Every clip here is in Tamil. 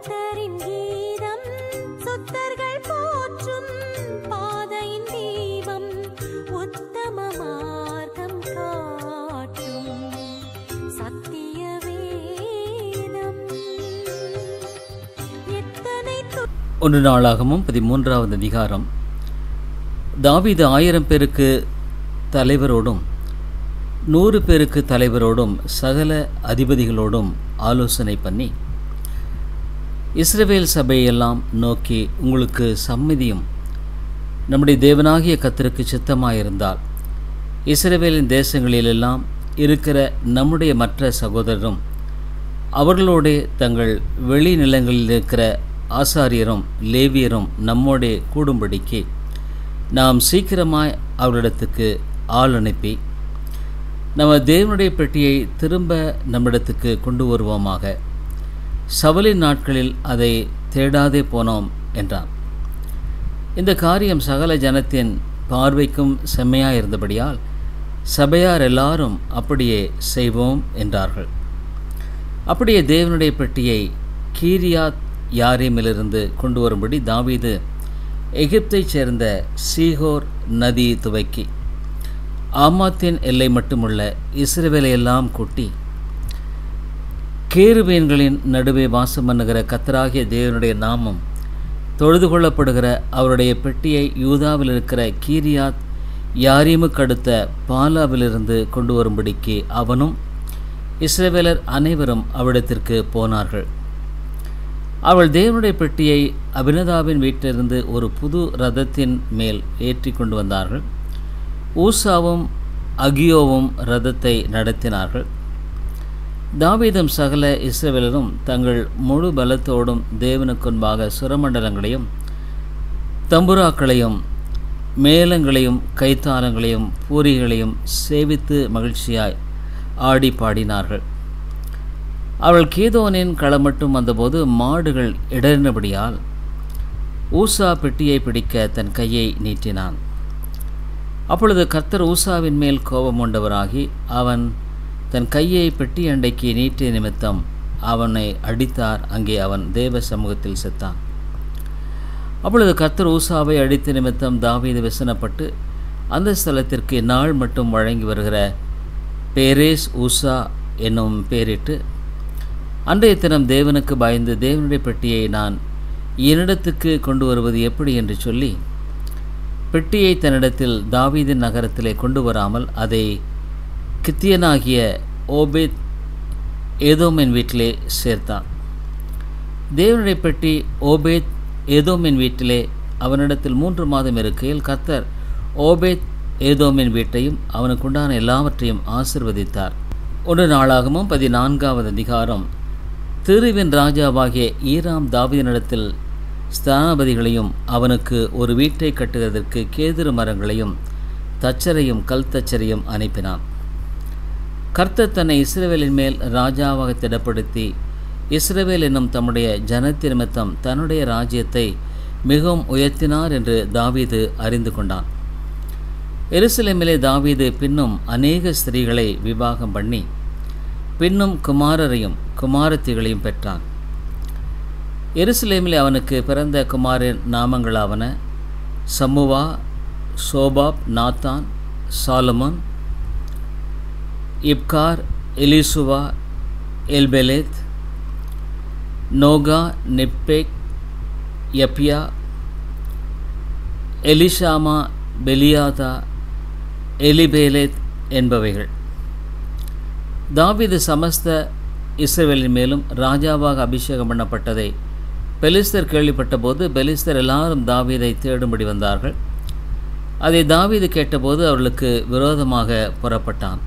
கர்த்தரின் கீதம் சுத்தர்கள் போற்றும் பாதையின் தீபம் உத்தம மார்க்கம் காட்டும் சத்திய வேதம். ஒன்று நாளாகமும் 13வது அதிகாரம். தாவீது 1000 பேருக்கு தலைவரோடும் 100 பேருக்கு தலைவரோடும் சகல அதிபதிகளோடும் ஆலோசனை பண்ணி இஸ்ரவேல் சபையெல்லாம் நோக்கி, உங்களுக்கு சம்மதியும் நம்முடைய தேவனாகிய கர்த்தருக்கு சித்தமாயிருந்தால் இஸ்ரவேலின் தேசங்களிலெல்லாம் இருக்கிற நம்முடைய மற்ற சகோதரரும் அவர்களோட தங்கள் வெளி நிலங்களில் இருக்கிற ஆசாரியரும் லேவியரும் நம்மோடே கூடும்படிக்கு நாம் சீக்கிரமாய் அவரிடத்துக்கு ஆள் அனுப்பி நம்ம தேவனுடைய பெட்டியை திரும்ப நம்மிடத்துக்கு கொண்டு வருவோமாக. சவுலின் நாட்களில் அதை தேடாதே போனோம் என்றான். இந்த காரியம் சகல ஜனத்தின் பார்வைக்கும் செம்மையாயிருந்தபடியால் சபையார் எல்லாரும் அப்படியே செய்வோம் என்றார்கள். அப்படியே தேவனுடைய பெட்டியை கீரியாத் யாரீமிலிருந்து கொண்டு வரும்படி தாவீது எகிப்தைச் சேர்ந்த சீகோர் நதி துவக்கி ஆமாத்தின் எல்லை மட்டுமுள்ள இஸ்ரவேலையெல்லாம் கூட்டி, கேருபீன்களின் நடுவே வாசம் பண்ணுகிற கர்த்தராகிய தேவனுடைய நாமம் தொழுது கொள்ளப்படுகிற அவருடைய பெட்டியை யூதாவில் இருக்கிற கீரியாத் யாரீமுக்கு அடுத்த பாலாவிலிருந்து கொண்டு வரும்படிக்கு அவனும் இஸ்ரவேலர் அனைவரும் அவ்விடத்திற்கு போனார்கள். அவள் தேவனுடைய பெட்டியை அபினதாவின் வீட்டிலிருந்து ஒரு புது ரதத்தின் மேல் ஏற்றி கொண்டு வந்தார்கள். ஊசாவும் அகியோவும் ரதத்தை நடத்தினார்கள். தாவீதும் சகல இஸ்ரவேலரும் தங்கள் முழு பலத்தோடும் தேவனுக்குன்பாக சுரமண்டலங்களையும் தம்புராக்களையும் மேளங்களையும் கைத்தாளங்களையும் பூரிகளையும் சேவித்து மகிழ்ச்சியாய் ஆடி பாடினார்கள். அவள் கீதோனின் களமட்டும் வந்தபோது மாடுகள் இடறினபடியால் ஊசா பெட்டியை பிடிக்க தன் கையை நீட்டினான். அப்பொழுது கர்த்தர் ஊசாவின் மேல் கோபம் கொண்டவராகி அவன் தன் கையை பெட்டி அண்டைக்கு நீட்டிய நிமித்தம் அவனை அடித்தார். அங்கே அவன் தேவ சமூகத்தில் செத்தான். அப்பொழுது கர்த்தர் ஊசாவை அடித்த நிமித்தம் தாவீது விசனப்பட்டு அந்த ஸ்தலத்திற்கு நாள் மட்டும் வழங்கி வருகிற பேரேஸ் ஊசா என்னும் பெயரிட்டு, அன்றைய தினம் தேவனுக்கு பயந்து தேவனுடைய பெட்டியை நான் என்னிடத்துக்கு கொண்டு வருவது எப்படி என்று சொல்லி பெட்டியை தன்னிடத்தில் தாவீதின் நகரத்திலே கொண்டு வராமல் அதை கித்தியனாகிய ஓபேத் ஏதோமின் வீட்டிலே சேர்த்தான். தேவனுடைய பெட்டி ஓபேத் ஏதோமின் வீட்டிலே அவனிடத்தில் 3 மாதம் இருக்கையில் கர்த்தர் ஓபேத் ஏதோமின் வீட்டையும் அவனுக்குண்டான எல்லாவற்றையும் ஆசிர்வதித்தார். 1 நாளாகமும் 14வது அதிகாரம். தீருவின் ராஜாவாகிய ஈராம் தாவீதினிடத்தில் ஸ்தானாபதிகளையும் அவனுக்கு ஒரு வீட்டை கட்டுவதற்கு கேதுரு மரங்களையும் தச்சரையும் கல் தச்சரையும் அனுப்பினான். கர்த்தர் தன்னை இஸ்ரவேலின் மேல் ராஜாவாக திடப்படுத்தி இஸ்ரவேல் என்னும் தம்முடைய ஜனத்தின் நிமித்தம் தன்னுடைய ராஜ்யத்தை மிகவும் உயர்த்தினார் என்று தாவீது அறிந்து கொண்டான். எருசலேமிலே தாவீது பின்னும் அநேக ஸ்திரீகளை விவாகம் பண்ணி பின்னும் குமாரரையும் குமாரத்திகளையும் பெற்றான். எருசலேமில் அவனுக்கு பிறந்த குமாரின் நாமங்களாவன சம்முவா, சோபாப், நாத்தான், சாலமோன், இப்கார், எலிசுவா, எல்பெலேத், நோகா, நிப்பேக், யப்பியா, எலிஷாமா, பெலியாதா, எலிபேலேத் என்பவைகள். தாவீது சமஸ்த இஸ்ரவேலின் மேலும் ராஜாவாக அபிஷேகம் பண்ணப்பட்டதை பெலிஸ்தர் கேள்விப்பட்ட போது பெலிஸ்தர் எல்லாரும் தாவீதை தேடும்படி வந்தார்கள். அதை தாவீது கேட்டபோது அவர்களுக்கு விரோதமாக புறப்பட்டான்.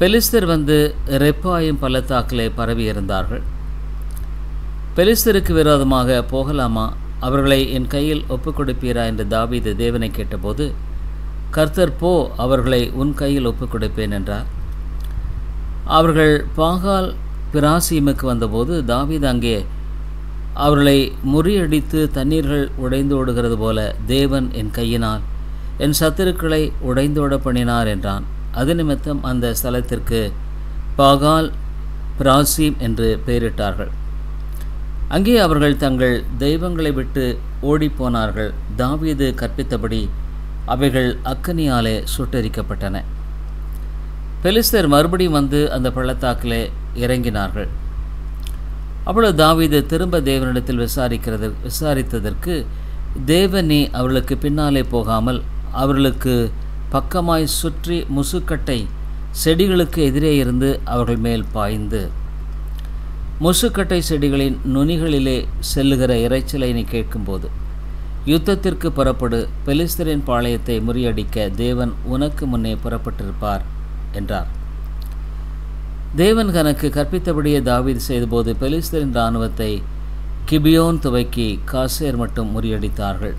பெலிஸ்தர் வந்து ரெப்பாயும் பள்ளத்தாக்கிலே பரவி இருந்தார்கள். பெலிஸ்தருக்கு விரோதமாக போகலாமா, அவர்களை என் கையில் ஒப்புக் கொடுப்பீரா என்று தாவீது தேவனை கேட்டபோது, கர்த்தர் போ, அவர்களை உன் கையில் ஒப்புக் கொடுப்பேன் என்றார். அவர்கள் பாகால் பிராசீமுக்கு வந்தபோது தாவீது அங்கே அவர்களை முறியடித்து தண்ணீர்கள் உடைந்தோடுகிறது போல தேவன் என் கையினால் என் சத்துருக்களை உடைந்தோட பண்ணினார் என்றான். அது நிமித்தம் அந்த ஸ்தலத்திற்கு பாகால் பிராசீம் என்று பெயரிட்டார்கள். அங்கே அவர்கள் தங்கள் தெய்வங்களை விட்டு ஓடிப்போனார்கள். தாவீது கற்பித்தபடி அவைகள் அக்கினியாலே சுட்டெரிக்கப்பட்டன. பெலிஸ்தர் மறுபடியும் வந்து அந்த பள்ளத்தாக்கிலே இறங்கினார்கள். அப்பொழுது தாவீது திரும்ப தேவனிடத்தில் விசாரித்ததற்கு தேவனே அவர்களுக்கு பின்னாலே போகாமல் அவர்களுக்கு பக்கமாய் சுற்றி முசுக்கட்டை செடிகளுக்கு எதிரே இருந்து அவர்கள் மேல் பாய்ந்து முசுக்கட்டை செடிகளின் நுனிகளிலே செல்லுகிற இரைச்சலை நீ கேட்கும்போது யுத்தத்திற்கு புறப்படு, பெலிஸ்தரின் பாளையத்தை முறியடிக்க தேவன் உனக்கு முன்னே புறப்பட்டிருப்பார் என்றார். தேவன் தனக்கு கற்பித்தபடியே தாவீது செய்தபோது பெலிஸ்தரின் இராணுவத்தை கிபியோன் துவக்கி காசேர் மட்டும் முறியடித்தார்கள்.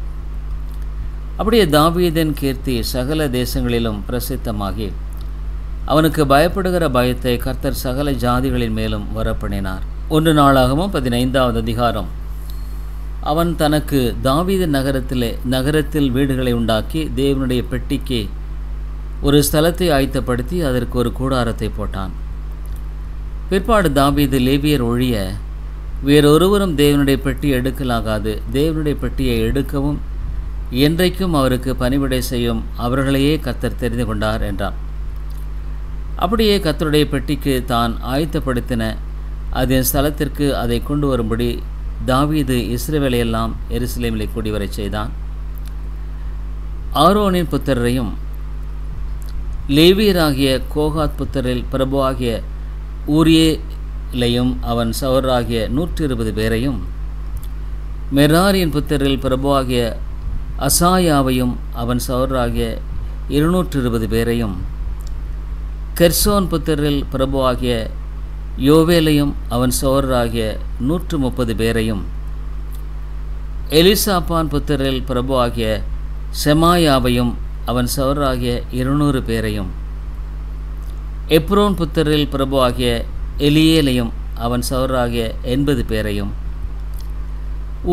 அப்படியே தாவீதின் கீர்த்தி சகல தேசங்களிலும் பிரசித்தமாகி அவனுக்கு பயப்படுகிற பயத்தை கர்த்தர் சகல ஜாதிகளின் மேலும் வரப்பண்ணினார். 1 நாளாகமம் 15வது அதிகாரம். அவன் தனக்கு தாவீது நகரத்தில் வீடுகளை உண்டாக்கி தேவனுடைய பெட்டிக்கு ஒரு ஸ்தலத்தை ஆயத்தப்படுத்தி அதற்கு ஒரு கூடாரத்தை போட்டான். பிற்பாடு தாவீது லேவியர் ஒழிய வேறொருவரும் தேவனுடைய பெட்டி எடுக்கலாகாது, தேவனுடைய பெட்டியை எடுக்கவும் என்றைக்கும் அவருக்கு பணிவிடை செய்யும் அவர்களையே கர்த்தர் தெரிந்து கொண்டார் என்றான். அப்படியே கர்த்தருடைய பெட்டிக்கு தான் ஆயத்தப்படுத்தின அதன் ஸ்தலத்திற்கு அதை கொண்டு வரும்படி தாவீது இஸ்ரவேலையெல்லாம் எருசலேமிலே கூடிவரச் செய்தான். ஆரோனின் புத்திரரையும் லேவியராகிய கோகாத் புத்திரில் பிரபுவாகிய ஊரியேலையும் அவன் சகோதரராகிய 120 பேரையும், மெராரியின் புத்திரில் பிரபுவாகிய அசாயாவையும் அவன் சகோதரராகிய 220 பேரையும், கெர்சோன் புத்திரில் பிரபுவாகிய யோவேலையும் அவன் சகோதரராகிய 130 பேரையும், எலிசாப்பான் புத்திரில் பிரபுவாகிய செமாயாவையும் அவன் சகோதரராகிய 200 பேரையும், எப்ரோன் புத்திரில் பிரபுவாகிய எலியேலையும் அவன் சகோதரராகிய 80 பேரையும்,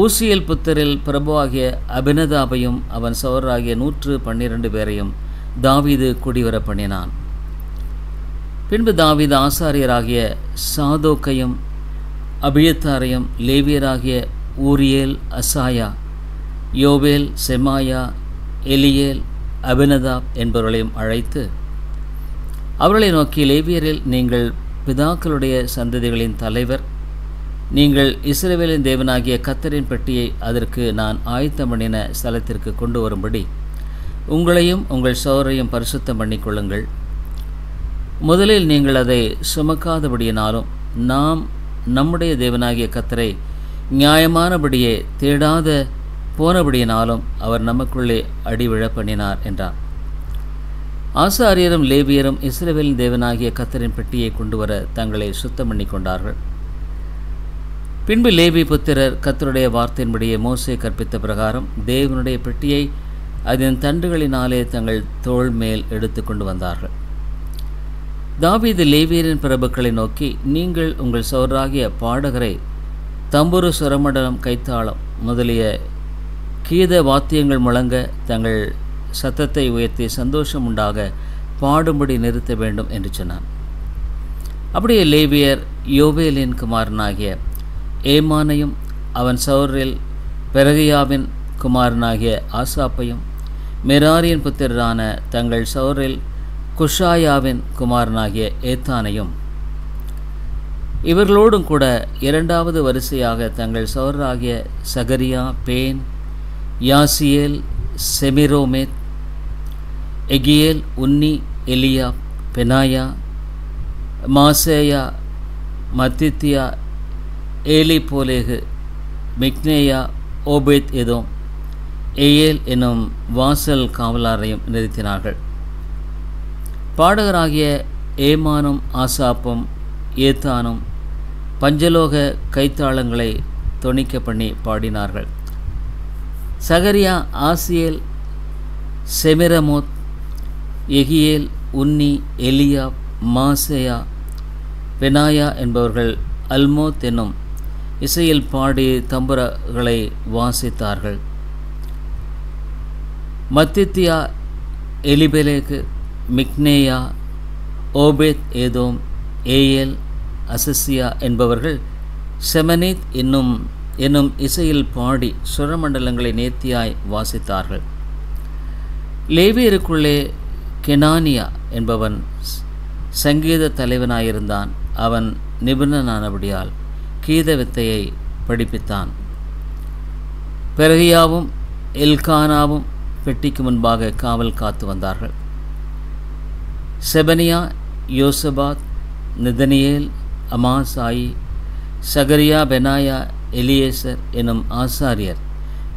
ஊசியல் புத்திரில் பிரபுவாகிய அபினதாபையும் அவன் சகோதரராகிய 112 பேரையும் தாவீது குடிவர பண்ணினான். பின்பு தாவீது ஆசாரியராகிய சாதோக்கையும் அபியத்தாரையும், லேவியராகிய ஊரியேல், அசாயா, யோவேல், செமாயா, எலியேல், அபினதாப் என்பவர்களையும் அழைத்து அவர்களை நோக்கி, லேவியரில் நீங்கள் பிதாக்களுடைய சந்ததிகளின் தலைவர், நீங்கள் இஸ்ரவேலின் தேவனாகிய கர்த்தரின் பெட்டியை அதற்கு நான் ஆயத்தம் பண்ணின ஸ்தலத்திற்கு கொண்டு வரும்படி உங்களையும் உங்கள் சகோதரையும் பரிசுத்தம் பண்ணிக்கொள்ளுங்கள். முதலில் நீங்கள் அதை சுமக்காதபடியினாலும் நாம் நம்முடைய தேவனாகிய கர்த்தரை நியாயமானபடியே தேடாத போனபடியினாலும் அவர் நமக்குள்ளே அடிவிழ பண்ணினார் என்றார். ஆசாரியரும் லேவியரும் இஸ்ரவேலின் தேவனாகிய கர்த்தரின் பெட்டியை கொண்டு வர தங்களை சுத்தம் பண்ணி கொண்டார்கள். பின்பு லேவி புத்திரர் கர்த்தருடைய வார்த்தையின்படியே மோசே கற்பித்த பிரகாரம் தேவனுடைய பெட்டியை அதன் தண்டுகளினாலே தங்கள் தோள் மேல் எடுத்து கொண்டு வந்தார்கள். தாவீது லேவியரின் பிரபுக்களை நோக்கி, நீங்கள் உங்கள் சகோதரராகிய பாடகரை தம்புரு, சுரமண்டலம், கைத்தாளம் முதலிய கீத வாத்தியங்கள் முழங்க தங்கள் சத்தத்தை உயர்த்தி சந்தோஷம் உண்டாக பாடும்படி நிறுத்த வேண்டும் என்று சொன்னான். அப்படியே லேவியர் யோவேலின் குமாரனாகிய ஏமானையும் அவன் சகோதரில் பெரகியாவின் குமாரனாகிய ஆசாப்பையும், மெராரியின் புத்திரரான தங்கள் சகோதரில் குஷாயாவின் குமாரனாகிய ஏத்தானையும், இவர்களோடும் கூட 2வது வரிசையாக தங்கள் சகோதரராகிய சகரியா, பேன், யாசியேல், செமிரோமேத், எகியேல், உன்னி, எலியா, பெனாயா, மாசேயா, மத்தித்தியா, ஏலிபோலேகு, மிக்னேயா, ஓபேத் எதோம், ஏயேல் என்னும் வாசல் காவலாரையும் நிறுத்தினார்கள். பாடகராகிய ஏமானும் ஆசாப்பும் ஏத்தானும் பஞ்சலோக கைத்தாளங்களை தொனிக்க பண்ணி பாடினார்கள். சகரியா, ஆசியேல், செமிரமோத், எகியேல், உன்னி, எலியா, மாசேயா, பெனாயா என்பவர்கள் அல்மோத் என்னும் இசையில் பாடி தம்புரகளை வாசித்தார்கள். மத்தித்தியா, எலிபெலேக்கு, மிக்னேயா, ஓபேத் ஏதோம், ஏயேல், அசசியா என்பவர்கள் செமனீத் என்னும் இசையில் பாடி சுரமண்டலங்களை நேர்த்தியாய் வாசித்தார்கள். லேவியருக்குள்ளே கெனானியா என்பவன் சங்கீத தலைவனாயிருந்தான். அவன் நிபுணனானபடியால் கீத வித்தையை படிப்பித்தான். பெரகியாவும் எல்கானாவும் பெட்டிக்கு முன்பாக காவல் காத்து வந்தார்கள். செபனியா, யோசபாத், நெதனியேல், அமாசாயி, சகரியா, பெனாயா, எலியேசர் எனும் ஆசாரியர்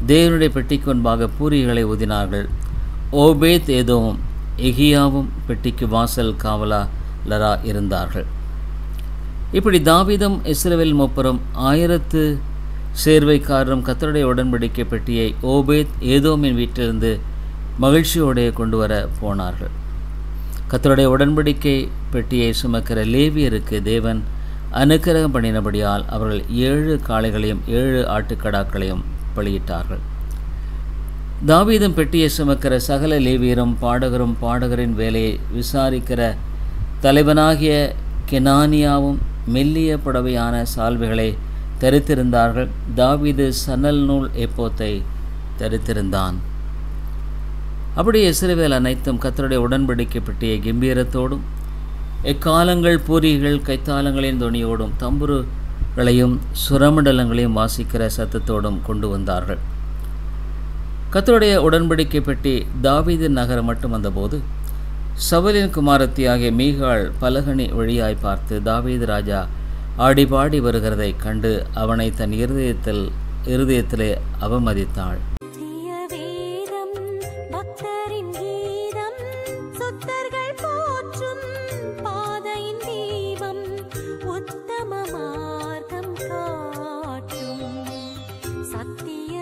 தேவனுடைய பெட்டிக்கு முன்பாக பூரிகளை ஊதினார்கள். ஓபேத் ஏதோமும் எகியாவும் பெட்டிக்கு வாசல் காவலரா இருந்தார்கள். இப்படி தாவீதும் இஸ்ரவேல் மூப்பரும் 1000 சேர்வைக்காரரும் கர்த்தருடைய உடன்படிக்கை பெட்டியை ஓபேத் ஏதோமின் வீட்டிலிருந்து மகிழ்ச்சியோடு கொண்டு வர போனார்கள். கர்த்தருடைய உடன்படிக்கை பெட்டியை சுமக்கிற லேவியருக்கு தேவன் அனுக்கிரகம் பண்ணினபடியால் அவர்கள் 7 காளைகளையும் 7 ஆட்டுக்கடாக்களையும் பலியிட்டார்கள். தாவீதும் பெட்டியை சுமக்கிற சகல லேவியரும் பாடகரும் பாடகரின் வேலையை விசாரிக்கிற தலைவனாகிய கெனானியாவும் மெல்லிய புடவையான சால்வைகளை தரித்திருந்தார்கள். தாவீது சணல் நூல் எப்போத்தை தரித்திருந்தான். அப்படி இஸ்ரவேல் அனைத்தும் கர்த்தருடைய உடன்படிக்கை பெட்டியை கம்பீரத்தோடும் எக்காலங்கள், பூரிகள், கைத்தாளங்களின் தொனியோடும் தம்புருகளையும் சுரமண்டலங்களையும் வாசிக்கிற சத்தத்தோடும் கொண்டு வந்தார்கள். கர்த்தருடைய உடன்படிக்கை பெட்டி தாவீது நகரம் மட்டும் வந்தபோது சவுலின் குமாரத்தியாகிய மீகாள் பலகணி வழியாய் பார்த்து தாவீது ராஜா ஆடிபாடி வருகிறதை கண்டு அவனை தன் இருதயத்திலே அவமதித்தாள். சத்திய